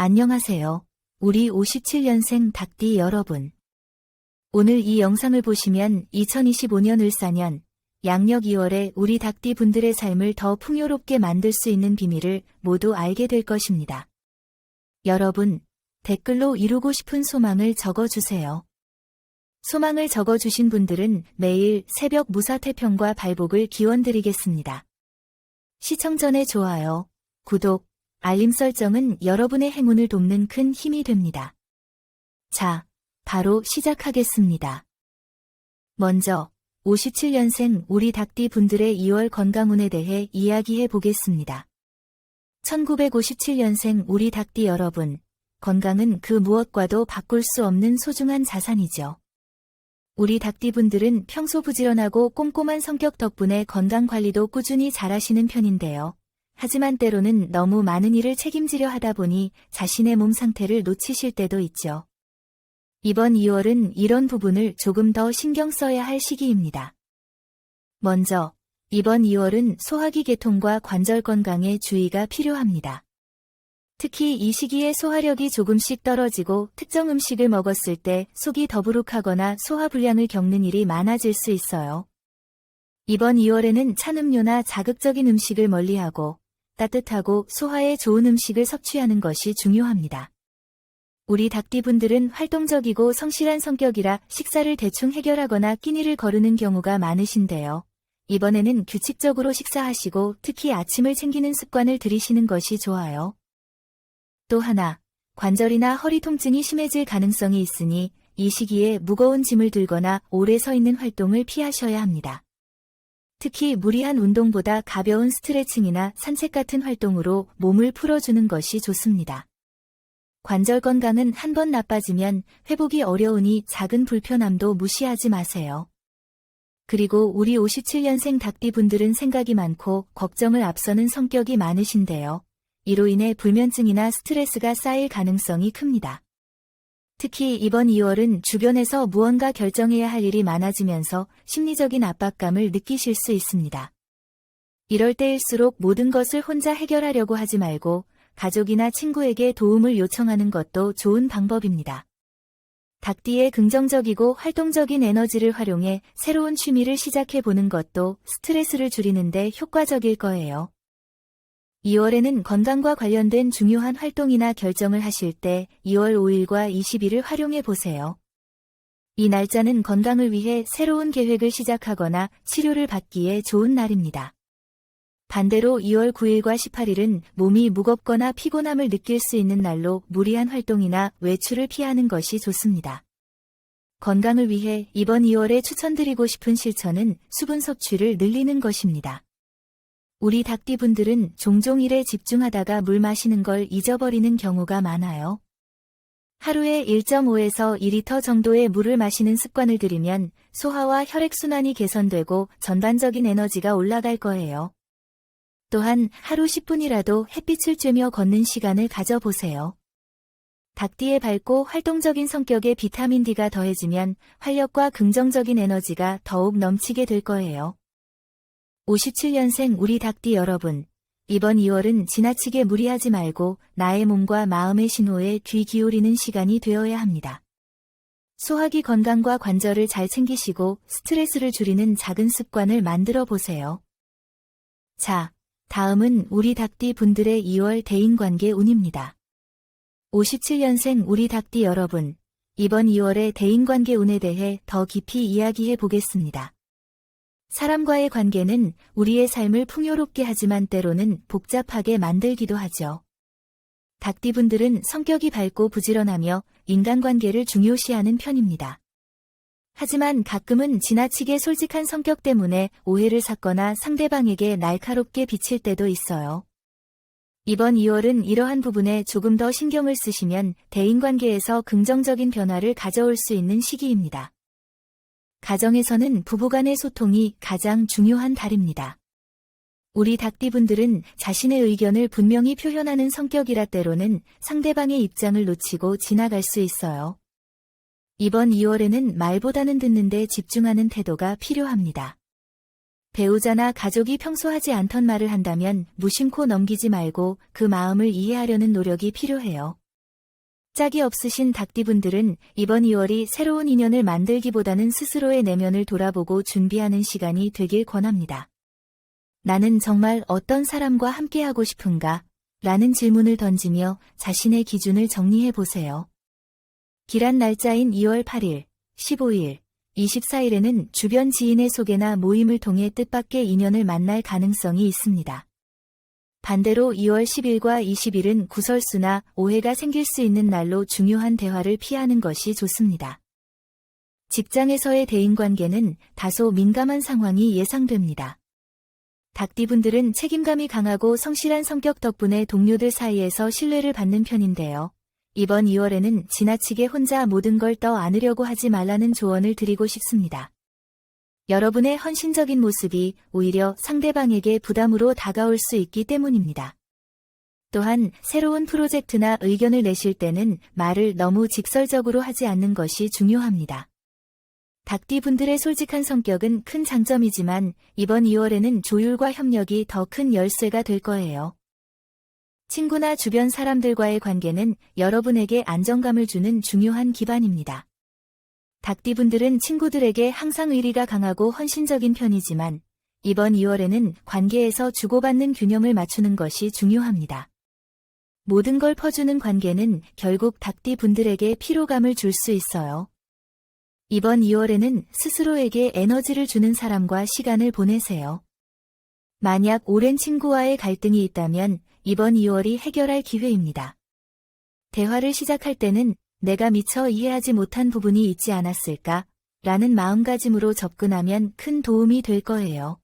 안녕하세요. 우리 57년생 닭띠 여러분. 오늘 이 영상을 보시면 2025년 을사년 양력 2월에 우리 닭띠 분들의 삶을 더 풍요롭게 만들 수 있는 비밀을 모두 알게 될 것입니다. 여러분, 댓글로 이루고 싶은 소망을 적어주세요. 소망을 적어주신 분들은 매일 새벽 무사태평과 발복을 기원드리겠습니다. 시청 전에 좋아요, 구독, 알림 설정은 여러분의 행운을 돕는 큰 힘이 됩니다. 자, 바로 시작하겠습니다. 먼저 57년생 우리 닭띠 분들의 2월 건강운에 대해 이야기해 보겠습니다. 1957년생 우리 닭띠 여러분, 건강은 그 무엇과도 바꿀 수 없는 소중한 자산이죠. 우리 닭띠 분들은 평소 부지런하고 꼼꼼한 성격 덕분에 건강 관리도 꾸준히 잘하시는 편인데요. 하지만 때로는 너무 많은 일을 책임지려 하다 보니 자신의 몸 상태를 놓치실 때도 있죠. 이번 2월은 이런 부분을 조금 더 신경 써야 할 시기입니다. 먼저, 이번 2월은 소화기 계통과 관절 건강에 주의가 필요합니다. 특히 이 시기에 소화력이 조금씩 떨어지고 특정 음식을 먹었을 때 속이 더부룩하거나 소화불량을 겪는 일이 많아질 수 있어요. 이번 2월에는 찬 음료나 자극적인 음식을 멀리하고 따뜻하고 소화에 좋은 음식을 섭취하는 것이 중요합니다. 우리 닭띠 분들은 활동적이고 성실한 성격이라 식사를 대충 해결하거나 끼니를 거르는 경우가 많으신데요. 이번에는 규칙적으로 식사하시고 특히 아침을 챙기는 습관을 들이시는 것이 좋아요. 또 하나, 관절이나 허리 통증이 심해질 가능성이 있으니 이 시기에 무거운 짐을 들거나 오래 서 있는 활동을 피하셔야 합니다. 특히 무리한 운동보다 가벼운 스트레칭이나 산책 같은 활동으로 몸을 풀어주는 것이 좋습니다. 관절 건강은 한번 나빠지면 회복이 어려우니 작은 불편함도 무시하지 마세요. 그리고 우리 57년생 닭띠 분들은 생각이 많고 걱정을 앞서는 성격이 많으신데요. 이로 인해 불면증이나 스트레스가 쌓일 가능성이 큽니다. 특히 이번 2월은 주변에서 무언가 결정해야 할 일이 많아지면서 심리적인 압박감을 느끼실 수 있습니다. 이럴 때일수록 모든 것을 혼자 해결하려고 하지 말고 가족이나 친구에게 도움을 요청하는 것도 좋은 방법입니다. 닭띠의 긍정적이고 활동적인 에너지를 활용해 새로운 취미를 시작해보는 것도 스트레스를 줄이는 데 효과적일 거예요. 2월에는 건강과 관련된 중요한 활동이나 결정을 하실 때 2월 5일과 20일을 활용해 보세요. 이 날짜는 건강을 위해 새로운 계획을 시작하거나 치료를 받기에 좋은 날입니다. 반대로 2월 9일과 18일은 몸이 무겁거나 피곤함을 느낄 수 있는 날로 무리한 활동이나 외출을 피하는 것이 좋습니다. 건강을 위해 이번 2월에 추천드리고 싶은 실천은 수분 섭취를 늘리는 것입니다. 우리 닭띠 분들은 종종 일에 집중하다가 물 마시는 걸 잊어버리는 경우가 많아요. 하루에 1.5에서 2리터 정도의 물을 마시는 습관을 들이면 소화와 혈액순환이 개선되고 전반적인 에너지가 올라갈 거예요. 또한 하루 10분이라도 햇빛을 쬐며 걷는 시간을 가져보세요. 닭띠의 밝고 활동적인 성격에 비타민 D가 더해지면 활력과 긍정적인 에너지가 더욱 넘치게 될 거예요. 57년생 우리 닭띠 여러분, 이번 2월은 지나치게 무리하지 말고 나의 몸과 마음의 신호에 귀 기울이는 시간이 되어야 합니다. 소화기 건강과 관절을 잘 챙기시고 스트레스를 줄이는 작은 습관을 만들어 보세요. 자, 다음은 우리 닭띠 분들의 2월 대인관계 운입니다. 57년생 우리 닭띠 여러분, 이번 2월의 대인관계 운에 대해 더 깊이 이야기해 보겠습니다. 사람과의 관계는 우리의 삶을 풍요롭게 하지만 때로는 복잡하게 만들기도 하죠. 닭띠 분들은 성격이 밝고 부지런하며 인간관계를 중요시하는 편입니다. 하지만 가끔은 지나치게 솔직한 성격 때문에 오해를 샀거나 상대방에게 날카롭게 비칠 때도 있어요. 이번 2월은 이러한 부분에 조금 더 신경을 쓰시면 대인관계에서 긍정적인 변화를 가져올 수 있는 시기입니다. 가정에서는 부부간의 소통이 가장 중요한 달입니다. 우리 닭띠 분들은 자신의 의견을 분명히 표현하는 성격이라 때로는 상대방의 입장을 놓치고 지나갈 수 있어요. 이번 2월에는 말보다는 듣는 데 집중하는 태도가 필요합니다. 배우자나 가족이 평소 하지 않던 말을 한다면 무심코 넘기지 말고 그 마음을 이해하려는 노력이 필요해요. 짝이 없으신 닭띠분들은 이번 2월이 새로운 인연을 만들기보다는 스스로의 내면을 돌아보고 준비하는 시간이 되길 권합니다. 나는 정말 어떤 사람과 함께하고 싶은가? 라는 질문을 던지며 자신의 기준을 정리해 보세요. 길한 날짜인 2월 8일, 15일, 24일에는 주변 지인의 소개나 모임을 통해 뜻밖의 인연을 만날 가능성이 있습니다. 반대로 2월 10일과 20일은 구설수나 오해가 생길 수 있는 날로 중요한 대화를 피하는 것이 좋습니다. 직장에서의 대인관계는 다소 민감한 상황이 예상됩니다. 닭띠분들은 책임감이 강하고 성실한 성격 덕분에 동료들 사이에서 신뢰를 받는 편인데요. 이번 2월에는 지나치게 혼자 모든 걸 떠 안으려고 하지 말라는 조언을 드리고 싶습니다. 여러분의 헌신적인 모습이 오히려 상대방에게 부담으로 다가올 수 있기 때문입니다. 또한 새로운 프로젝트나 의견을 내실 때는 말을 너무 직설적으로 하지 않는 것이 중요합니다. 닭띠분들의 솔직한 성격은 큰 장점이지만 이번 2월에는 조율과 협력이 더 큰 열쇠가 될 거예요. 친구나 주변 사람들과의 관계는 여러분에게 안정감을 주는 중요한 기반입니다. 닭띠분들은 친구들에게 항상 의리가 강하고 헌신적인 편이지만 이번 2월에는 관계에서 주고받는 균형을 맞추는 것이 중요합니다. 모든 걸 퍼주는 관계는 결국 닭띠분들에게 피로감을 줄 수 있어요. 이번 2월에는 스스로에게 에너지를 주는 사람과 시간을 보내세요. 만약 오랜 친구와의 갈등이 있다면 이번 2월이 해결할 기회입니다. 대화를 시작할 때는 내가 미처 이해하지 못한 부분이 있지 않았을까? 라는 마음가짐으로 접근하면 큰 도움이 될 거예요.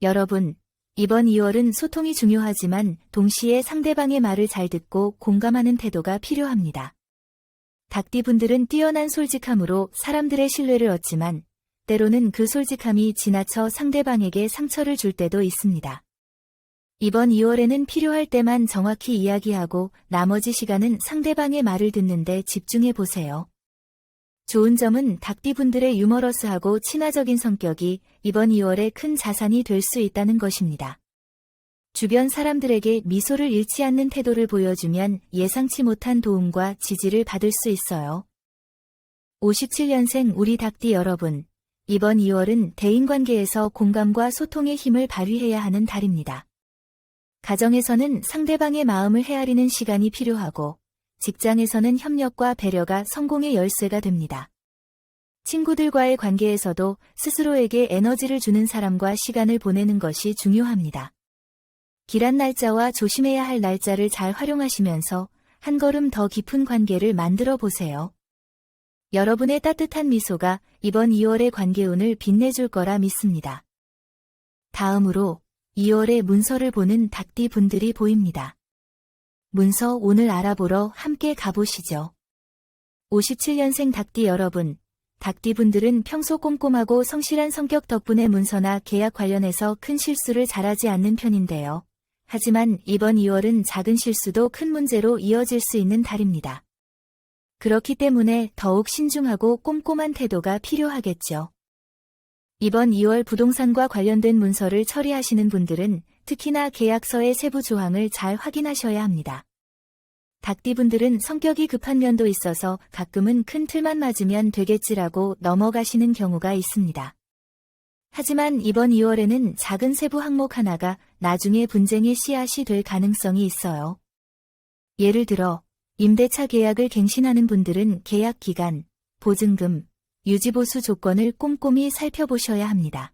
여러분, 이번 2월은 소통이 중요하지만 동시에 상대방의 말을 잘 듣고 공감하는 태도가 필요합니다. 닭띠분들은 뛰어난 솔직함으로 사람들의 신뢰를 얻지만 때로는 그 솔직함이 지나쳐 상대방에게 상처를 줄 때도 있습니다. 이번 2월에는 필요할 때만 정확히 이야기하고 나머지 시간은 상대방의 말을 듣는 데 집중해 보세요. 좋은 점은 닭띠분들의 유머러스하고 친화적인 성격이 이번 2월에 큰 자산이 될 수 있다는 것입니다. 주변 사람들에게 미소를 잃지 않는 태도를 보여주면 예상치 못한 도움과 지지를 받을 수 있어요. 57년생 우리 닭띠 여러분, 이번 2월은 대인관계에서 공감과 소통의 힘을 발휘해야 하는 달입니다. 가정에서는 상대방의 마음을 헤아리는 시간이 필요하고 직장에서는 협력과 배려가 성공의 열쇠가 됩니다. 친구들과의 관계에서도 스스로에게 에너지를 주는 사람과 시간을 보내는 것이 중요합니다. 길한 날짜와 조심해야 할 날짜를 잘 활용하시면서 한 걸음 더 깊은 관계를 만들어 보세요. 여러분의 따뜻한 미소가 이번 2월의 관계운을 빛내줄 거라 믿습니다. 다음으로 2월의 문서를 보는 닭띠 분들이 보입니다. 문서 오늘 알아보러 함께 가보시죠. 57년생 닭띠 여러분, 닭띠 분들은 평소 꼼꼼하고 성실한 성격 덕분에 문서나 계약 관련해서 큰 실수를 잘하지 않는 편인데요. 하지만 이번 2월은 작은 실수도 큰 문제로 이어질 수 있는 달입니다. 그렇기 때문에 더욱 신중하고 꼼꼼한 태도가 필요하겠죠. 이번 2월 부동산과 관련된 문서를 처리하시는 분들은 특히나 계약서의 세부 조항을 잘 확인하셔야 합니다. 닭띠분들은 성격이 급한 면도 있어서 가끔은 큰 틀만 맞으면 되겠지라고 넘어가시는 경우가 있습니다. 하지만 이번 2월에는 작은 세부 항목 하나가 나중에 분쟁의 씨앗이 될 가능성이 있어요. 예를 들어 임대차 계약을 갱신하는 분들은 계약 기간, 보증금, 유지보수 조건을 꼼꼼히 살펴보셔야 합니다.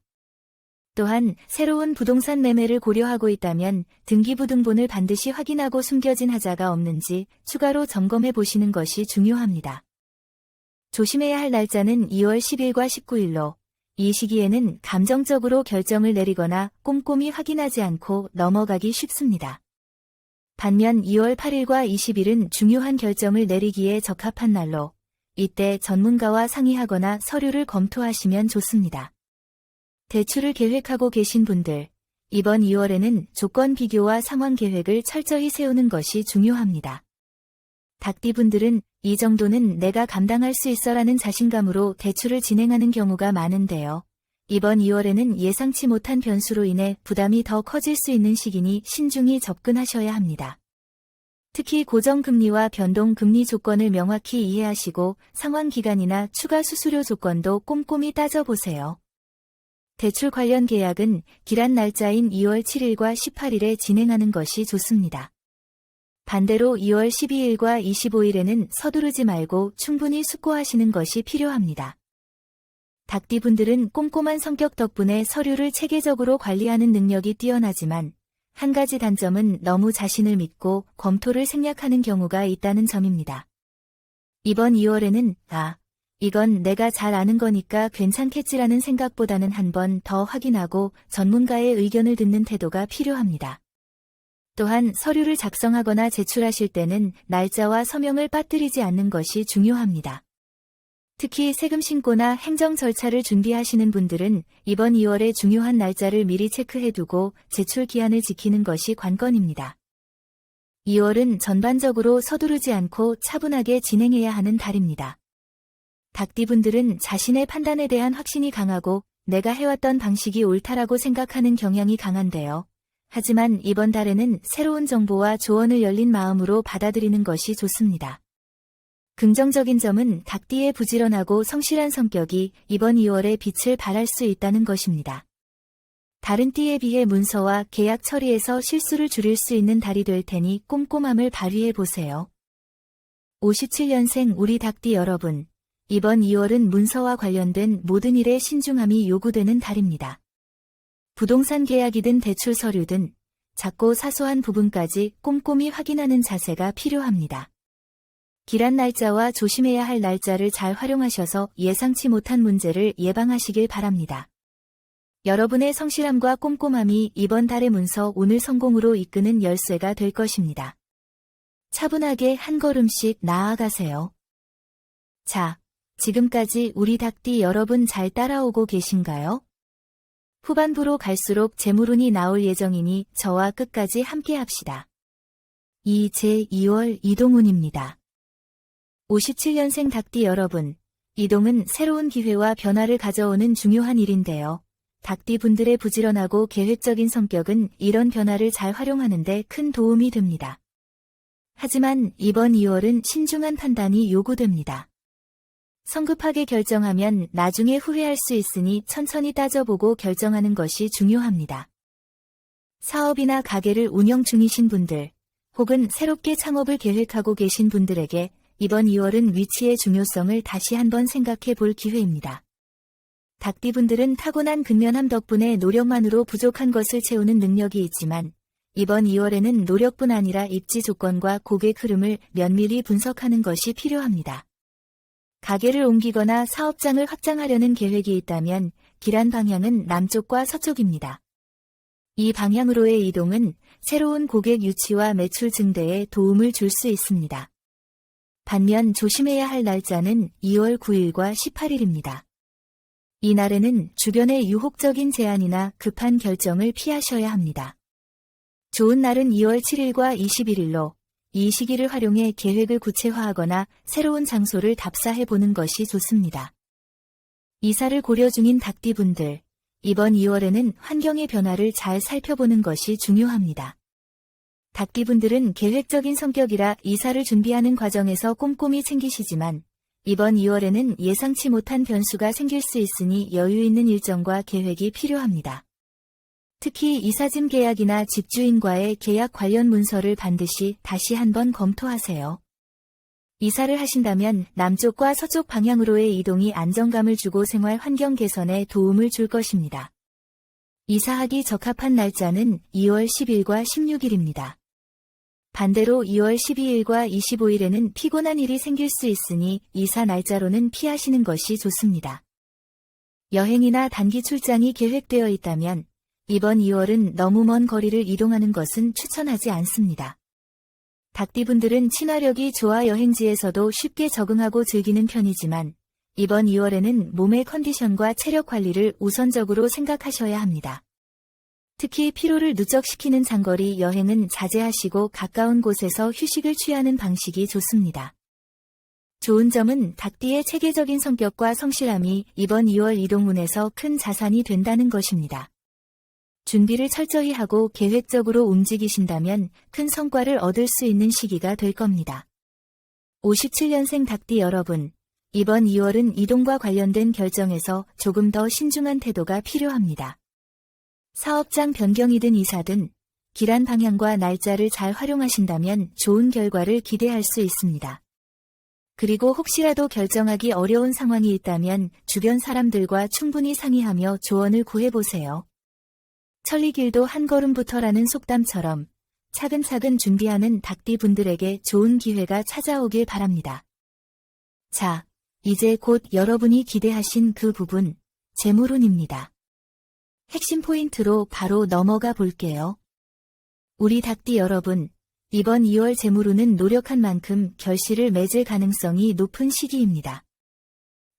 또한 새로운 부동산 매매를 고려하고 있다면 등기부등본을 반드시 확인하고 숨겨진 하자가 없는지 추가로 점검해 보시는 것이 중요합니다. 조심해야 할 날짜는 2월 10일과 19일로 이 시기에는 감정적으로 결정을 내리거나 꼼꼼히 확인하지 않고 넘어가기 쉽습니다. 반면 2월 8일과 20일은 중요한 결정을 내리기에 적합한 날로 이때 전문가와 상의하거나 서류를 검토하시면 좋습니다. 대출을 계획하고 계신 분들, 이번 2월에는 조건 비교와 상환 계획을 철저히 세우는 것이 중요합니다. 닭띠분들은 이 정도는 내가 감당할 수 있어라는 자신감으로 대출을 진행하는 경우가 많은데요. 이번 2월에는 예상치 못한 변수로 인해 부담이 더 커질 수 있는 시기니 신중히 접근하셔야 합니다. 특히 고정금리와 변동금리 조건을 명확히 이해하시고 상환기간이나 추가 수수료 조건도 꼼꼼히 따져보세요. 대출 관련 계약은 기란 날짜인 2월 7일과 18일에 진행하는 것이 좋습니다. 반대로 2월 12일과 25일에는 서두르지 말고 충분히 숙고하시는 것이 필요합니다. 닭띠분들은 꼼꼼한 성격 덕분에 서류를 체계적으로 관리하는 능력이 뛰어나지만 한 가지 단점은 너무 자신을 믿고 검토를 생략하는 경우가 있다는 점입니다. 이번 2월에는 이건 내가 잘 아는 거니까 괜찮겠지라는 생각보다는 한 번 더 확인하고 전문가의 의견을 듣는 태도가 필요합니다. 또한 서류를 작성하거나 제출하실 때는 날짜와 서명을 빠뜨리지 않는 것이 중요합니다. 특히 세금 신고나 행정 절차를 준비하시는 분들은 이번 2월에 중요한 날짜를 미리 체크해두고 제출 기한을 지키는 것이 관건입니다. 2월은 전반적으로 서두르지 않고 차분하게 진행해야 하는 달입니다. 닭띠분들은 자신의 판단에 대한 확신이 강하고 내가 해왔던 방식이 옳다라고 생각하는 경향이 강한데요. 하지만 이번 달에는 새로운 정보와 조언을 열린 마음으로 받아들이는 것이 좋습니다. 긍정적인 점은 닭띠의 부지런하고 성실한 성격이 이번 2월에 빛을 발할 수 있다는 것입니다. 다른 띠에 비해 문서와 계약 처리에서 실수를 줄일 수 있는 달이 될 테니 꼼꼼함을 발휘해 보세요. 57년생 우리 닭띠 여러분, 이번 2월은 문서와 관련된 모든 일에 신중함이 요구되는 달입니다. 부동산 계약이든 대출 서류든 작고 사소한 부분까지 꼼꼼히 확인하는 자세가 필요합니다. 기란 날짜와 조심해야 할 날짜를 잘 활용하셔서 예상치 못한 문제를 예방하시길 바랍니다. 여러분의 성실함과 꼼꼼함이 이번 달의 문서 오늘 성공으로 이끄는 열쇠가 될 것입니다. 차분하게 한 걸음씩 나아가세요. 자, 지금까지 우리 닭띠 여러분 잘 따라오고 계신가요? 후반부로 갈수록 재물운이 나올 예정이니 저와 끝까지 함께 합시다. 제 2월 이동운입니다. 57년생 닭띠 여러분, 이동은 새로운 기회와 변화를 가져오는 중요한 일인데요. 닭띠 분들의 부지런하고 계획적인 성격은 이런 변화를 잘 활용하는 데 큰 도움이 됩니다. 하지만 이번 2월은 신중한 판단이 요구됩니다. 성급하게 결정하면 나중에 후회할 수 있으니 천천히 따져보고 결정하는 것이 중요합니다. 사업이나 가게를 운영 중이신 분들, 혹은 새롭게 창업을 계획하고 계신 분들에게 이번 2월은 위치의 중요성을 다시 한번 생각해 볼 기회입니다. 닭띠분들은 타고난 근면함 덕분에 노력만으로 부족한 것을 채우는 능력이 있지만 이번 2월에는 노력뿐 아니라 입지 조건과 고객 흐름을 면밀히 분석하는 것이 필요합니다. 가게를 옮기거나 사업장을 확장하려는 계획이 있다면 길한 방향은 남쪽과 서쪽입니다. 이 방향으로의 이동은 새로운 고객 유치와 매출 증대에 도움을 줄 수 있습니다. 반면 조심해야 할 날짜는 2월 9일과 18일입니다. 이 날에는 주변의 유혹적인 제안이나 급한 결정을 피하셔야 합니다. 좋은 날은 2월 7일과 21일로 이 시기를 활용해 계획을 구체화하거나 새로운 장소를 답사해보는 것이 좋습니다. 이사를 고려 중인 닭띠분들, 이번 2월에는 환경의 변화를 잘 살펴보는 것이 중요합니다. 닭띠분들은 계획적인 성격이라 이사를 준비하는 과정에서 꼼꼼히 챙기시지만 이번 2월에는 예상치 못한 변수가 생길 수 있으니 여유 있는 일정과 계획이 필요합니다. 특히 이사짐 계약이나 집주인과의 계약 관련 문서를 반드시 다시 한번 검토하세요. 이사를 하신다면 남쪽과 서쪽 방향으로의 이동이 안정감을 주고 생활 환경 개선에 도움을 줄 것입니다. 이사하기 적합한 날짜는 2월 10일과 16일입니다. 반대로 2월 12일과 25일에는 피곤한 일이 생길 수 있으니 이사 날짜로는 피하시는 것이 좋습니다. 여행이나 단기 출장이 계획되어 있다면 이번 2월은 너무 먼 거리를 이동하는 것은 추천하지 않습니다. 닭띠분들은 친화력이 좋아 여행지에서도 쉽게 적응하고 즐기는 편이지만 이번 2월에는 몸의 컨디션과 체력 관리를 우선적으로 생각하셔야 합니다. 특히 피로를 누적시키는 장거리 여행은 자제하시고 가까운 곳에서 휴식을 취하는 방식이 좋습니다. 좋은 점은 닭띠의 체계적인 성격과 성실함이 이번 2월 이동운에서 큰 자산이 된다는 것입니다. 준비를 철저히 하고 계획적으로 움직이신다면 큰 성과를 얻을 수 있는 시기가 될 겁니다. 57년생 닭띠 여러분, 이번 2월은 이동과 관련된 결정에서 조금 더 신중한 태도가 필요합니다. 사업장 변경이든 이사든 길한 방향과 날짜를 잘 활용하신다면 좋은 결과를 기대할 수 있습니다. 그리고 혹시라도 결정하기 어려운 상황이 있다면 주변 사람들과 충분히 상의하며 조언을 구해보세요. 천리길도 한 걸음부터라는 속담처럼 차근차근 준비하는 닭띠 분들에게 좋은 기회가 찾아오길 바랍니다. 자, 이제 곧 여러분이 기대하신 그 부분, 재물운입니다. 핵심 포인트로 바로 넘어가 볼게요. 우리 닭띠 여러분, 이번 2월 재물운은 노력한 만큼 결실을 맺을 가능성이 높은 시기입니다.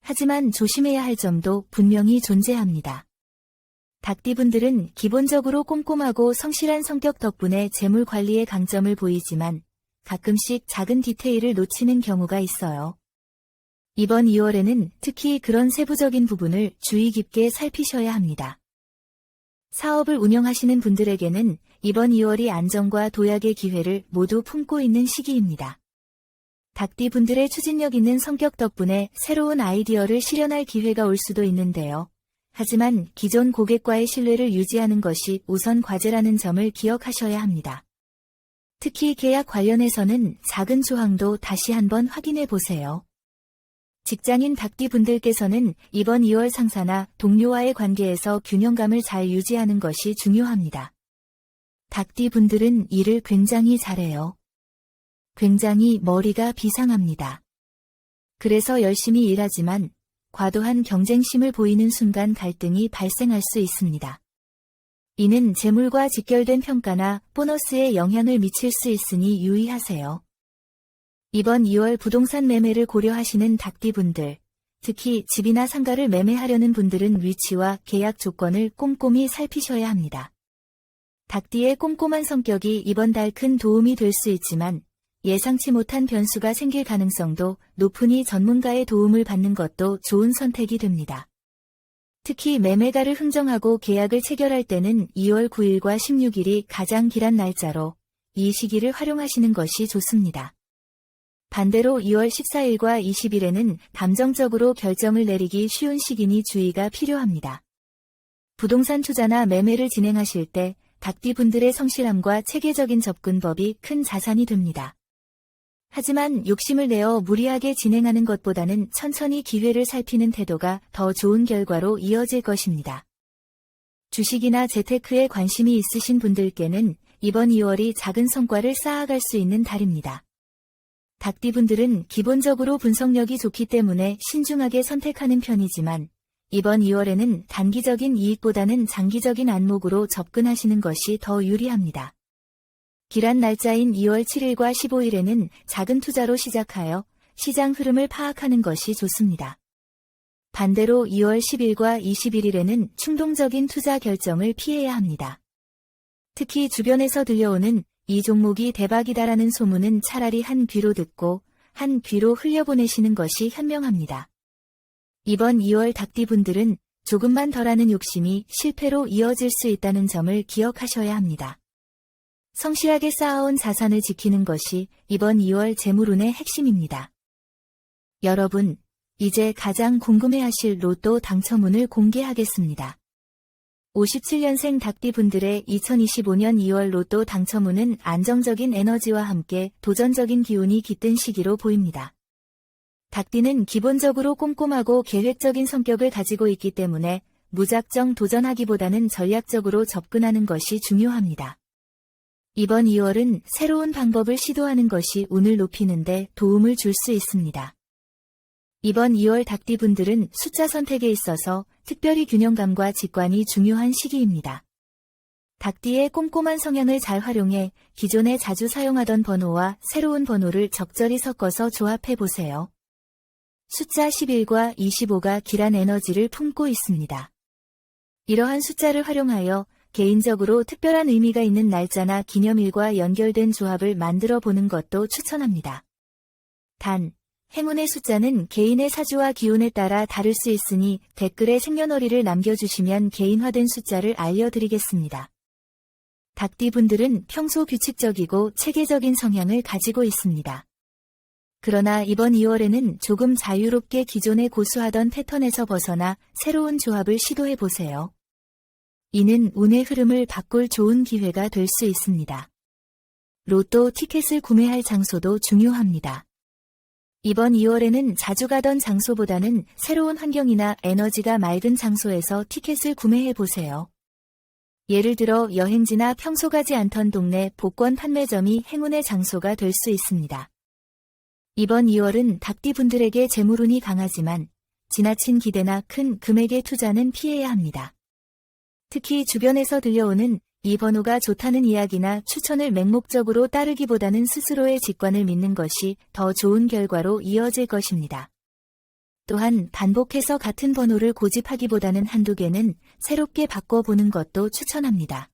하지만 조심해야 할 점도 분명히 존재합니다. 닭띠분들은 기본적으로 꼼꼼하고 성실한 성격 덕분에 재물 관리에 강점을 보이지만 가끔씩 작은 디테일을 놓치는 경우가 있어요. 이번 2월에는 특히 그런 세부적인 부분을 주의 깊게 살피셔야 합니다. 사업을 운영하시는 분들에게는 이번 2월이 안정과 도약의 기회를 모두 품고 있는 시기입니다. 닭띠분들의 추진력 있는 성격 덕분에 새로운 아이디어를 실현할 기회가 올 수도 있는데요. 하지만 기존 고객과의 신뢰를 유지하는 것이 우선 과제라는 점을 기억하셔야 합니다. 특히 계약 관련해서는 작은 조항도 다시 한번 확인해 보세요. 직장인 닭띠분들께서는 이번 2월 상사나 동료와의 관계에서 균형감을 잘 유지하는 것이 중요합니다. 닭띠분들은 일을 굉장히 잘해요. 굉장히 머리가 비상합니다. 그래서 열심히 일하지만 과도한 경쟁심을 보이는 순간 갈등이 발생할 수 있습니다. 이는 재물과 직결된 평가나 보너스에 영향을 미칠 수 있으니 유의하세요. 이번 2월 부동산 매매를 고려하시는 닭띠분들, 특히 집이나 상가를 매매하려는 분들은 위치와 계약 조건을 꼼꼼히 살피셔야 합니다. 닭띠의 꼼꼼한 성격이 이번 달 큰 도움이 될 수 있지만 예상치 못한 변수가 생길 가능성도 높으니 전문가의 도움을 받는 것도 좋은 선택이 됩니다. 특히 매매가를 흥정하고 계약을 체결할 때는 2월 9일과 16일이 가장 길한 날짜로 이 시기를 활용하시는 것이 좋습니다. 반대로 2월 14일과 20일에는 감정적으로 결정을 내리기 쉬운 시기니 주의가 필요합니다. 부동산 투자나 매매를 진행하실 때 닭띠분들의 성실함과 체계적인 접근법이 큰 자산이 됩니다. 하지만 욕심을 내어 무리하게 진행하는 것보다는 천천히 기회를 살피는 태도가 더 좋은 결과로 이어질 것입니다. 주식이나 재테크에 관심이 있으신 분들께는 이번 2월이 작은 성과를 쌓아갈 수 있는 달입니다. 닭띠분들은 기본적으로 분석력이 좋기 때문에 신중하게 선택하는 편이지만 이번 2월에는 단기적인 이익보다는 장기적인 안목으로 접근하시는 것이 더 유리합니다. 길한 날짜인 2월 7일과 15일에는 작은 투자로 시작하여 시장 흐름을 파악하는 것이 좋습니다. 반대로 2월 10일과 21일에는 충동적인 투자 결정을 피해야 합니다. 특히 주변에서 들려오는 이 종목이 대박이다라는 소문은 차라리 한 귀로 듣고 한 귀로 흘려보내시는 것이 현명합니다. 이번 2월 닭띠분들은 조금만 덜하는 욕심이 실패로 이어질 수 있다는 점을 기억하셔야 합니다. 성실하게 쌓아온 자산을 지키는 것이 이번 2월 재물운의 핵심입니다. 여러분, 이제 가장 궁금해하실 로또 당첨운을 공개하겠습니다. 57년생 닭띠분들의 2025년 2월 로또 당첨운은 안정적인 에너지와 함께 도전적인 기운이 깃든 시기로 보입니다. 닭띠는 기본적으로 꼼꼼하고 계획적인 성격을 가지고 있기 때문에 무작정 도전하기보다는 전략적으로 접근하는 것이 중요합니다. 이번 2월은 새로운 방법을 시도하는 것이 운을 높이는 데 도움을 줄 수 있습니다. 이번 2월 닭띠분들은 숫자 선택에 있어서 특별히 균형감과 직관이 중요한 시기입니다. 닭띠의 꼼꼼한 성향을 잘 활용해 기존에 자주 사용하던 번호와 새로운 번호를 적절히 섞어서 조합해 보세요. 숫자 11과 25가 길한 에너지를 품고 있습니다. 이러한 숫자를 활용하여 개인적으로 특별한 의미가 있는 날짜나 기념일과 연결된 조합을 만들어 보는 것도 추천합니다. 단, 행운의 숫자는 개인의 사주와 기운에 따라 다를 수 있으니 댓글에 생년월일을 남겨주시면 개인화된 숫자를 알려드리겠습니다. 닭띠분들은 평소 규칙적이고 체계적인 성향을 가지고 있습니다. 그러나 이번 2월에는 조금 자유롭게 기존에 고수하던 패턴에서 벗어나 새로운 조합을 시도해보세요. 이는 운의 흐름을 바꿀 좋은 기회가 될 수 있습니다. 로또 티켓을 구매할 장소도 중요합니다. 이번 2월에는 자주 가던 장소보다는 새로운 환경이나 에너지가 맑은 장소에서 티켓을 구매해보세요. 예를 들어 여행지나 평소 가지 않던 동네 복권 판매점이 행운의 장소가 될 수 있습니다. 이번 2월은 닭띠분들에게 재물운이 강하지만 지나친 기대나 큰 금액의 투자는 피해야 합니다. 특히 주변에서 들려오는 이 번호가 좋다는 이야기나 추천을 맹목적으로 따르기보다는 스스로의 직관을 믿는 것이 더 좋은 결과로 이어질 것입니다. 또한 반복해서 같은 번호를 고집하기보다는 한두 개는 새롭게 바꿔보는 것도 추천합니다.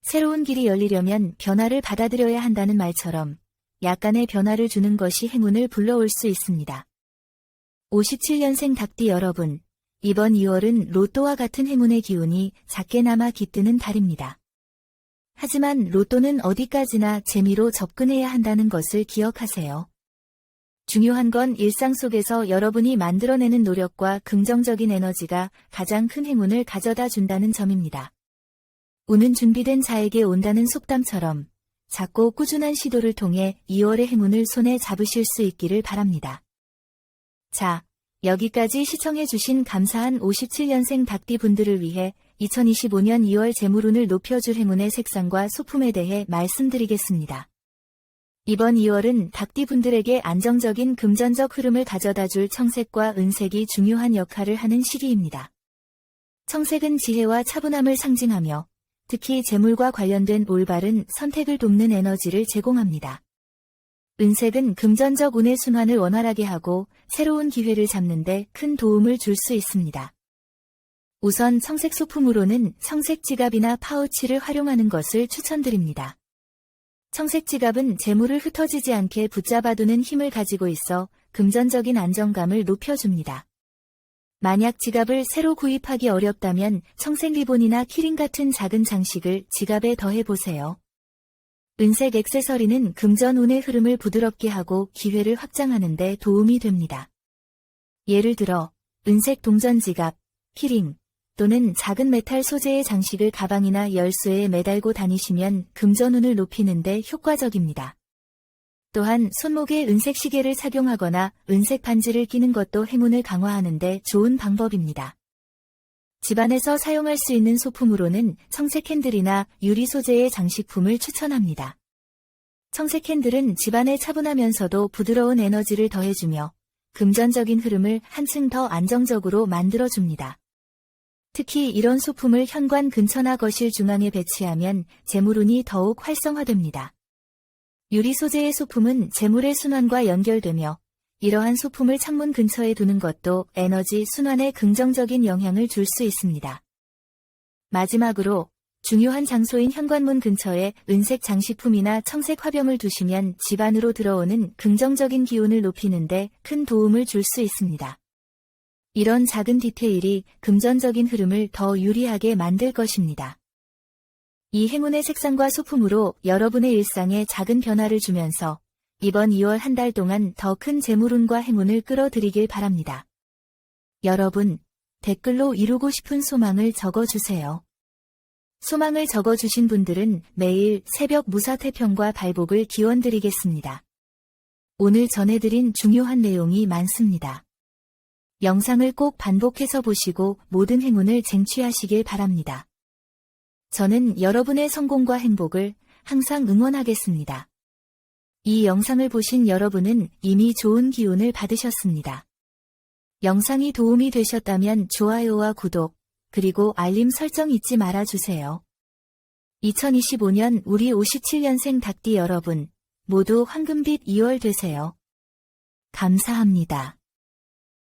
새로운 길이 열리려면 변화를 받아들여야 한다는 말처럼 약간의 변화를 주는 것이 행운을 불러올 수 있습니다. 57년생 닭띠 여러분, 이번 2월은 로또와 같은 행운의 기운이 작게나마 깃드는 달입니다. 하지만 로또는 어디까지나 재미로 접근해야 한다는 것을 기억하세요. 중요한 건 일상 속에서 여러분이 만들어내는 노력과 긍정적인 에너지가 가장 큰 행운을 가져다 준다는 점입니다. 운은 준비된 자에게 온다는 속담처럼 작고 꾸준한 시도를 통해 2월의 행운을 손에 잡으실 수 있기를 바랍니다. 자, 여기까지 시청해주신 감사한 57년생 닭띠 분들을 위해 2025년 2월 재물운을 높여줄 행운의 색상과 소품에 대해 말씀드리겠습니다. 이번 2월은 닭띠 분들에게 안정적인 금전적 흐름을 가져다줄 청색과 은색이 중요한 역할을 하는 시기입니다. 청색은 지혜와 차분함을 상징하며 특히 재물과 관련된 올바른 선택을 돕는 에너지를 제공합니다. 은색은 금전적 운의 순환을 원활하게 하고 새로운 기회를 잡는 데 큰 도움을 줄 수 있습니다. 우선 청색 소품으로는 청색 지갑이나 파우치를 활용하는 것을 추천드립니다. 청색 지갑은 재물을 흩어지지 않게 붙잡아두는 힘을 가지고 있어 금전적인 안정감을 높여줍니다. 만약 지갑을 새로 구입하기 어렵다면 청색 리본이나 키링 같은 작은 장식을 지갑에 더해보세요. 은색 액세서리는 금전 운의 흐름을 부드럽게 하고 기회를 확장하는 데 도움이 됩니다. 예를 들어 은색 동전 지갑, 키링 또는 작은 메탈 소재의 장식을 가방이나 열쇠에 매달고 다니시면 금전 운을 높이는 데 효과적입니다. 또한 손목에 은색 시계를 착용하거나 은색 반지를 끼는 것도 행운을 강화하는 데 좋은 방법입니다. 집안에서 사용할 수 있는 소품으로는 청색 캔들이나 유리 소재의 장식품을 추천합니다. 청색 캔들은 집안에 차분하면서도 부드러운 에너지를 더해주며 금전적인 흐름을 한층 더 안정적으로 만들어줍니다. 특히 이런 소품을 현관 근처나 거실 중앙에 배치하면 재물운이 더욱 활성화됩니다. 유리 소재의 소품은 재물의 순환과 연결되며 이러한 소품을 창문 근처에 두는 것도 에너지 순환에 긍정적인 영향을 줄 수 있습니다. 마지막으로 중요한 장소인 현관문 근처에 은색 장식품이나 청색 화병을 두시면 집 안으로 들어오는 긍정적인 기운을 높이는 데 큰 도움을 줄 수 있습니다. 이런 작은 디테일이 금전적인 흐름을 더 유리하게 만들 것입니다. 이 행운의 색상과 소품으로 여러분의 일상에 작은 변화를 주면서 이번 2월 한 달 동안 더 큰 재물운과 행운을 끌어들이길 바랍니다. 여러분, 댓글로 이루고 싶은 소망을 적어주세요. 소망을 적어주신 분들은 매일 새벽 무사태평과 발복을 기원드리겠습니다. 오늘 전해드린 중요한 내용이 많습니다. 영상을 꼭 반복해서 보시고 모든 행운을 쟁취하시길 바랍니다. 저는 여러분의 성공과 행복을 항상 응원하겠습니다. 이 영상을 보신 여러분은 이미 좋은 기운을 받으셨습니다. 영상이 도움이 되셨다면 좋아요와 구독, 그리고 알림 설정 잊지 말아주세요. 2025년 우리 57년생 닭띠 여러분, 모두 황금빛 2월 되세요. 감사합니다.